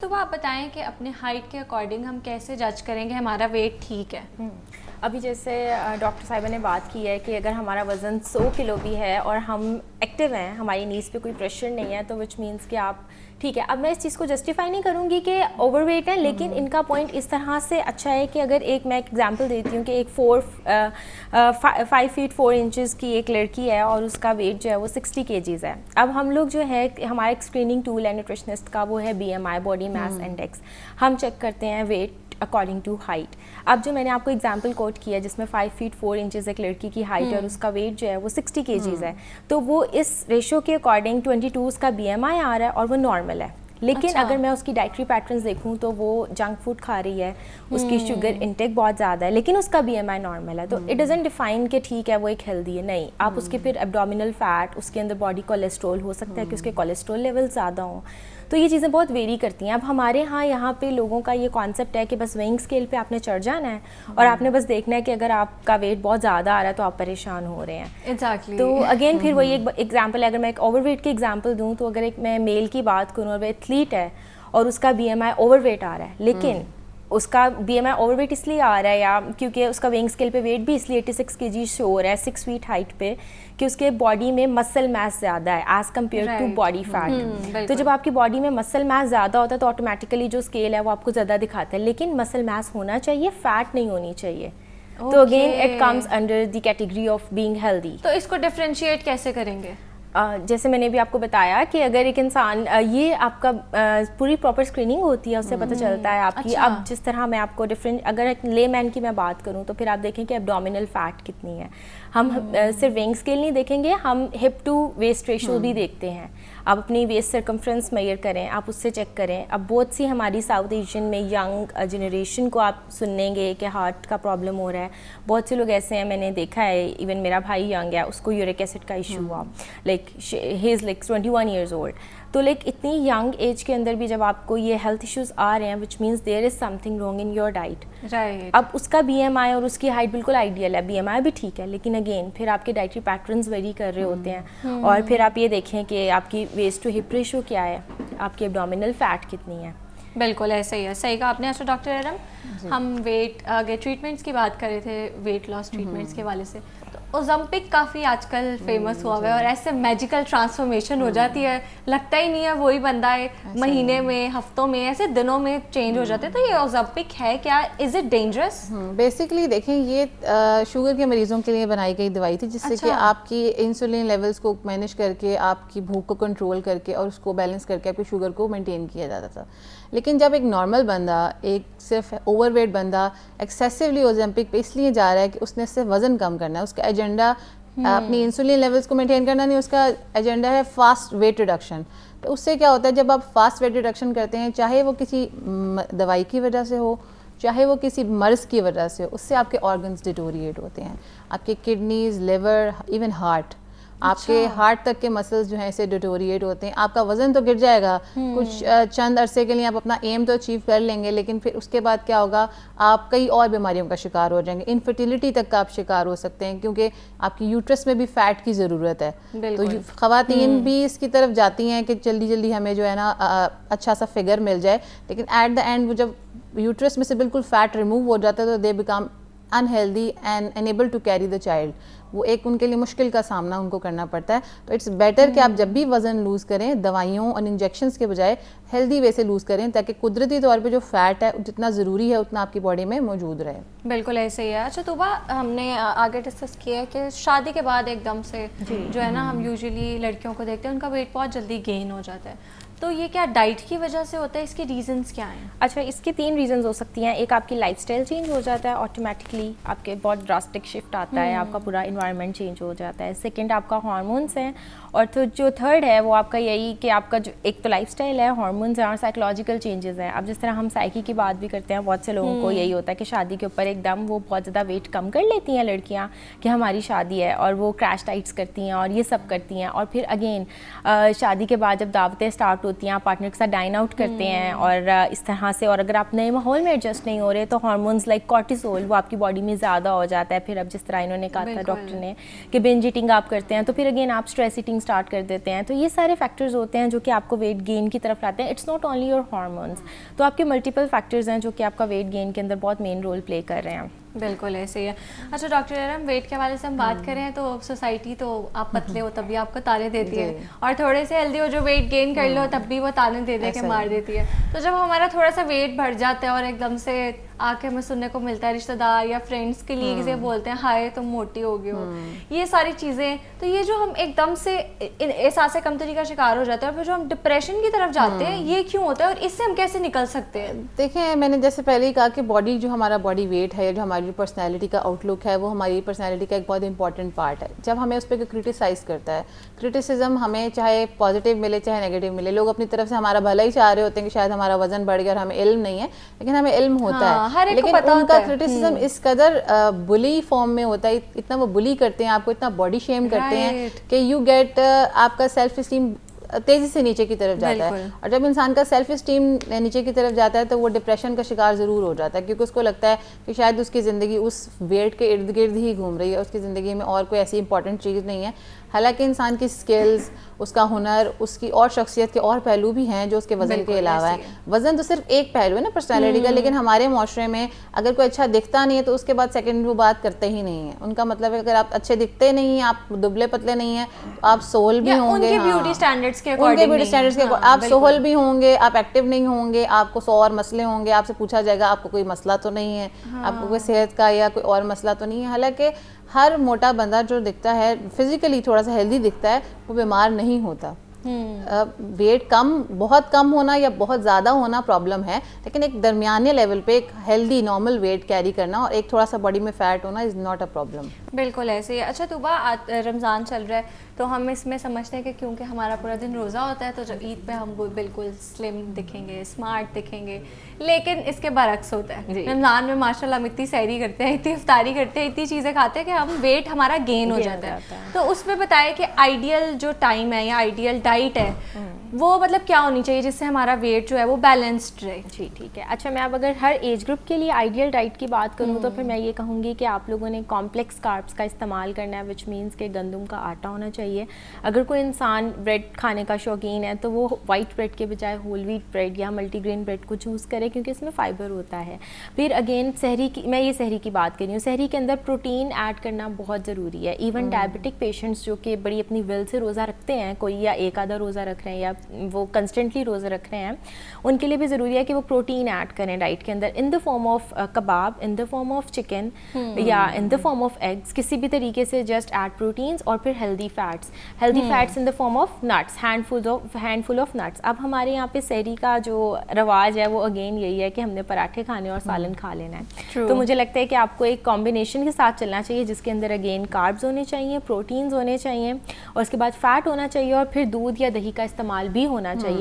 तो वो आप बताएं कि अपने हाइट के अकॉर्डिंग हम कैसे जज करेंगे हमारा वेट ठीक है। अभी जैसे डॉक्टर साहिबा ने बात की है कि अगर हमारा वज़न 100 किलो भी है और हम एक्टिव हैं, हमारी नीज़ पे कोई प्रेशर नहीं है, तो विच मीन्स कि आप ठीक है। अब मैं इस चीज़ को जस्टिफाई नहीं करूँगी कि ओवरवेट है, लेकिन इनका पॉइंट इस तरह से अच्छा है कि अगर एक मैं एग्जांपल देती हूँ कि एक 5 फीट 4 इंचेस की एक लड़की है और उसका वेट जो है वो 60 kgs है। अब हम लोग जो है हमारा एक स्क्रीनिंग टूल है न्यूट्रिशनिस्ट का, वो है BMI, बॉडी मास इंडेक्स। हम चेक करते हैं वेट अकॉर्डिंग टू हाइट। अब जो मैंने आपको एग्जांपल कोट किया जिसमें 5 फीट 4 इंचेस एक लड़की की हाइट और उसका वेट जो है वो 60 kgs है, तो वो इस रेशो के अकॉर्डिंग 22 उसका BMI आ रहा है और वो नॉर्मल है। लेकिन अच्छा। अगर मैं उसकी डाइटरी पैटर्न्स देखूं तो वो जंक फूड खा रही है, उसकी शुगर इंटेक बहुत ज़्यादा है, लेकिन उसका BMI नॉर्मल है, तो इट डजंट डिफाइन कि ठीक है वो एक हेल्दी है। नहीं, आप उसके फिर एब्डोमिनल फैट, उसके अंदर बॉडी कोलेस्ट्रॉल हो सकता है कि उसके कोलेस्ट्रॉल लेवल ज़्यादा हों, तो ये चीज़ें बहुत वेरी करती हैं। अब हमारे यहाँ पे लोगों का ये कॉन्सेप्ट है कि बस वेइंग स्केल पे आपने चढ़ जाना है और आपने बस देखना है कि अगर आपका वेट बहुत ज़्यादा आ रहा है तो आप परेशान हो रहे हैं। एग्जैक्टली। तो अगेन फिर वही एक एग्जांपल है, अगर मैं एक ओवरवेट की एग्जांपल दूं तो अगर एक मैं मेल की बात करूं और वह एथलीट है और उसका BMI ओवरवेट आ रहा है, लेकिन उसका BMI ओवरवेट इसलिए आ रहा है या क्योंकि उसका वेइंग स्केल पे वेट भी इसलिए 86 kg शो हो रहा है 6 फीट हाइट पे कि उसके बॉडी में मसल मास ज़्यादा है as compared to body fat. तो जब आपकी बॉडी में मसल मास ज़्यादा होता है तो ऑटोमेटिकली जो स्केल है वो आपको ज़्यादा दिखाता है, लेकिन मसल मास होना चाहिए, फैट नहीं होनी चाहिए। तो again it comes under the category of being healthy. तो इसको डिफरेंशिएट कैसे करेंगे? जैसे मैंने भी आपको बताया कि अगर एक इंसान ये आपका पूरी प्रॉपर स्क्रीनिंग होती है, उससे पता चलता है आपकी। अच्छा। अब जिस तरह मैं आपको डिफरेंट, अगर एक ले मैन की मैं बात करूं तो फिर आप देखें कि एब्डोमिनल फैट कितनी है। हम सिर्फ वेइंग स्केल नहीं देखेंगे, हम हिप टू वेस्ट रेशो भी देखते हैं। आप अपनी वेस्ट सर्कमफ्रेंस मेजर करें, आप उससे चेक करें। अब बहुत सी हमारी साउथ एशियन में यंग जनरेशन को आप सुनेंगे कि हार्ट का प्रॉब्लम हो रहा है। बहुत से लोग ऐसे हैं, मैंने देखा है, इवन मेरा भाई यंग है, उसको यूरिक एसिड का इशू हुआ, like he is like 21 years old. तो लाइक इतनी यंग एज के अंदर भी जब आपको ये हेल्थ इश्यूज आ रहे हैं, which means there is something wrong in your diet. Right. अब उसका BMI और उसकी हाइट बिल्कुल आइडियल है, BMI भी ठीक है, लेकिन अगेन फिर आपके डाइटरी पैटर्न्स वेरी कर रहे होते हैं। और फिर आप ये देखें कि आपकी वेस्ट टू हिप रेशो क्या है, आपकी एब्डोमिनल फैट कितनी है। बिल्कुल ऐसा ही है, सही कहा आपने। अच्छा डॉक्टर एरम, हम वेट आगे ट्रीटमेंट्स की बात कर रहे थे, वेट लॉस ट्रीटमेंट्स के वाले से, तो ओलंपिक काफ़ी आजकल फेमस हुआ हुआ है और ऐसे मैजिकल ट्रांसफॉर्मेशन हो जाती है, लगता ही नहीं है वही बंदा है, महीने में, हफ्तों में, ऐसे दिनों में चेंज हो जाते हैं। तो ये ओलंपिक है क्या? Is it dangerous? बेसिकली देखें, ये शुगर के मरीजों के लिए बनाई गई दवाई थी जिससे कि आपकी इंसुलिन लेवल्स को मैनेज करके, आपकी भूख को कंट्रोल करके और उसको बैलेंस करके आपकी शुगर को मेंटेन किया जाता था। लेकिन जब एक नॉर्मल बंदा, एक सिर्फ ओवरवेट बंदा एक्सेसिवली ओलंपिक पे इसलिए जा रहा है कि उसने सिर्फ वज़न कम करना है, उसका एजेंडा अपनी इंसुलिन लेवल्स को मेंटेन करना नहीं, उसका एजेंडा है फास्ट वेट रिडक्शन। तो उससे क्या होता है, जब आप फास्ट वेट रिडक्शन करते हैं, चाहे वो किसी दवाई की वजह से हो, चाहे वो किसी मर्ज़ की वजह से हो, उससे आपके ऑर्गन्स डिटोरिएट होते हैं, आपके किडनीज, लिवर, इवन हार्ट, आपके हार्ट तक के मसल्स जो हैं इसे डिटोरिएट होते हैं। आपका वज़न तो गिर जाएगा कुछ चंद अरसे के लिए, आप अपना एम तो अचीव कर लेंगे, लेकिन फिर उसके बाद क्या होगा, आप कई और बीमारियों का शिकार हो जाएंगे, इनफर्टिलिटी तक का आप शिकार हो सकते हैं, क्योंकि आपकी यूट्रस में भी फ़ैट की ज़रूरत है। तो ख़वातीन भी इसकी तरफ जाती हैं कि जल्दी जल्दी हमें जो है ना अच्छा सा फिगर मिल जाए, लेकिन एट द एंड वो जब यूट्रस में से बिल्कुल फ़ैट रिमूव हो जाता है तो they become unhealthy and unable to carry the child. वो एक उनके लिए मुश्किल का सामना उनको करना पड़ता है। तो इट्स बेटर कि आप जब भी वज़न लूज़ करें, दवाइयों और इंजेक्शंस के बजाय हेल्दी वे से लूज़ करें, ताकि कुदरती तौर पे जो फ़ैट है जितना ज़रूरी है उतना आपकी बॉडी में मौजूद रहे। बिल्कुल ऐसे ही है। अच्छा तूबा, हमने आगे डिस्कस किया है कि शादी के बाद एकदम से जो है ना, हम यूजुअली लड़कियों को देखते हैं उनका वेट बहुत जल्दी गेन हो जाता है, तो ये क्या डाइट की वजह से होता है? इसके रीजंस क्या हैं? अच्छा, इसके 3 रीजंस हो सकती हैं। एक आपकी लाइफस्टाइल चेंज हो जाता है, ऑटोमेटिकली आपके बहुत ड्रास्टिक शिफ्ट आता है, आपका पूरा इन्वायरमेंट चेंज हो जाता है। सेकंड आपका हार्मोन्स हैं, और तो जो थर्ड है वो आपका यही कि आपका जो एक तो लाइफस्टाइल है, हार्मोन्स हैं और साइकोलॉजिकल चेंजेस हैं। अब जिस तरह हम साइकी की बात भी करते हैं, बहुत से लोगों को यही होता है कि शादी के ऊपर एकदम वो बहुत ज़्यादा वेट कम कर लेती हैं लड़कियाँ कि हमारी शादी है, और वो क्रैश डाइट्स करती हैं और ये सब करती हैं, और फिर अगेन शादी के बाद जब दावतें स्टार्ट होती हैं, आप पार्टनर के साथ डाइन आउट करते हैं और इस तरह से, और अगर आप नए माहौल में एडजस्ट नहीं हो रहे तो हार्मोन्स लाइक कॉर्टिसोल वो आपकी बॉडी में ज़्यादा हो जाता है। फिर अब जिस तरह इन्होंने कहा था डॉक्टर ने कि बिंज ईटिंग आप करते हैं तो फिर अगेन आप स्ट्रेस ईटिंग स्टार्ट कर देते हैं। तो ये सारे फैक्टर्स होते हैं जो कि आपको वेट गेन की तरफ लाते हैं। It's not only your hormones, तो आपके मल्टीपल फैक्टर्स हैं जो कि आपका वेट गेन के अंदर बहुत मेन रोल प्ले कर रहे हैं। बिल्कुल ऐसे ही है। अच्छा डॉक्टर एरम, वेट के हवाले से हम बात करें तो सोसाइटी तो आप पतले हो तभी आपको ताने देती है, और थोड़े से हेल्दी हो जो वेट गेन कर लो तब भी वो ताने दे दे के मार देती है। तो जब हमारा थोड़ा सा वेट बढ़ जाता है और एकदम से आके हमें सुनने को मिलता है रिश्तेदार या फ्रेंड्स के लिए किसी बोलते हैं हाय तुम मोटी हो गई हो, ये सारी चीज़ें, तो ये जो हम एकदम से एहसास कमतरी का शिकार हो जाते हैं और फिर जो हम डिप्रेशन की तरफ जाते हैं, ये क्यों होता है और इससे हम कैसे निकल सकते हैं? देखिए, मैंने जैसे पहले ही कहा कि बॉडी, जो हमारा बॉडी वेट है, जो हमारी पर्सनैलिटी का आउटलुक है, वो हमारी पर्सनैलिटी का एक बहुत इंपॉर्टेंट पार्ट है। जब हमें उस पर क्रिटिसाइज़ करता है, क्रिटिसिज्म हमें चाहे पॉजिटिव मिले चाहे नेगेटिव मिले, लोग अपनी तरफ से हमारा भला ही चाह रहे होते हैं कि शायद हमारा वजन बढ़ गया और हमें इल्म नहीं है, लेकिन हमें इल्म होता है, लेकिन उनका क्रिटिसिज्म इस कदर बुली फॉर्म में होता है, इतना वो बुली करते हैं आपको, इतना बॉडी शेम करते हैं कि यू गेट आपका सेल्फ स्टीम तेज़ी से नीचे की तरफ जाता है। और जब इंसान का सेल्फ स्टीम नीचे की तरफ जाता है तो वो डिप्रेशन का शिकार ज़रूर हो जाता है, क्योंकि उसको लगता है कि शायद उसकी ज़िंदगी उस वेट के इर्द गिर्द ही घूम रही है, उसकी ज़िंदगी में और कोई ऐसी इंपॉर्टेंट चीज़ नहीं है। हालांकि इंसान की स्किल्स, उसका हुनर, उसकी और शख्सियत के और पहलू भी हैं जो उसके वज़न के अलावा है। वज़न तो सिर्फ एक पहलू है ना पर्सनैलिटी का, लेकिन हमारे माशरे में अगर कोई अच्छा दिखता नहीं है तो उसके बाद सेकंड वो बात करते ही नहीं है। उनका मतलब है अगर आप अच्छे दिखते नहीं हैं, आप दुबले पतले नहीं हैं, तो आप सोल भी होंगे, उनके ब्यूटी स्टैंडर्ड्स के आप सोहल भी होंगे, आप एक्टिव नहीं होंगे, आपको 100 और मसले होंगे, आपसे पूछा जाएगा आपको कोई मसला तो नहीं है, आपको कोई सेहत का या कोई और मसला तो नहीं है। हालांकि हर मोटा बंदा जो दिखता है, फिजिकली थोड़ा सा हेल्दी दिखता है, वो बीमार नहीं होता। वेट कम, बहुत कम होना या बहुत ज़्यादा होना प्रॉब्लम है, लेकिन एक दरमियाने लेवल पे एक हेल्दी नॉर्मल वेट कैरी करना और एक थोड़ा सा बॉडी में फैट होना इज़ नॉट अ प्रॉब्लम। बिल्कुल ऐसे ही। अच्छा तुबा, रमज़ान चल रहा है तो हम इसमें समझते हैं कि क्योंकि हमारा पूरा दिन रोज़ा होता है तो जब ईद पे हम बिल्कुल स्लिम दिखेंगे, स्मार्ट दिखेंगे, लेकिन इसके बरक्स होता है। रमज़ान में माशाल्लाह हम इतनी सैरी करते हैं, इतनी इफ्तारी करते हैं, इतनी चीज़ें खाते हैं कि हम वेट हमारा गेन हो जाता है। तो उसमें बताएं कि आइडियल जो टाइम है या आइडियल डाइट है वो मतलब क्या होनी चाहिए जिससे हमारा वेट जो है वो बैलेंस्ड रहे? जी ठीक है। अच्छा, मैं अब अगर हर एज ग्रुप के लिए आइडियल डाइट की बात करूँ तो फिर मैं ये कहूँगी कि आप लोगों ने कॉम्प्लेक्स कार्ब्स का इस्तेमाल करना है, विच मीन्स के गंदम का आटा होना चाहिए। अगर कोई इंसान ब्रेड खाने का शौकीन है तो वो वाइट ब्रेड के बजाय होल व्हीट ब्रेड या मल्टीग्रेन ब्रेड को चूज़ करे, क्योंकि इसमें फ़ाइबर होता है। फिर अगेन सहरी की, मैं ये सहरी की बात कर रही हूँ, सहरी के अंदर प्रोटीन ऐड करना बहुत ज़रूरी है। इवन डायबिटिक पेशेंट्स जो कि बड़ी अपनी विल से रोज़ा रखते हैं, कोई या एक आधा रोज़ा रख रहे हैं या वो कंस्टेंटली रोज़ा रख रहे हैं, उनके लिए भी ज़रूरी है कि वो प्रोटीन ऐड करें डाइट के अंदर, in the form of kebab, in the form of chicken या in the form of eggs, किसी भी तरीके से जस्ट ऐड प्रोटीन्स और फिर healthy fats in the form of nuts, handful of nuts. अब हमारे यहाँ पे सहरी का जो रवाज है वो अगेन यही है कि हमने पराठे खाने और सालन खा लेना है। तो मुझे लगता है कि आपको एक कॉम्बिनेशन के साथ चलना चाहिए जिसके अंदर अगेन कार्ब्स होने चाहिए, प्रोटीन्स होने चाहिए और उसके बाद फैट होना चाहिए और फिर दूध या दही का इस्तेमाल भी होना चाहिए।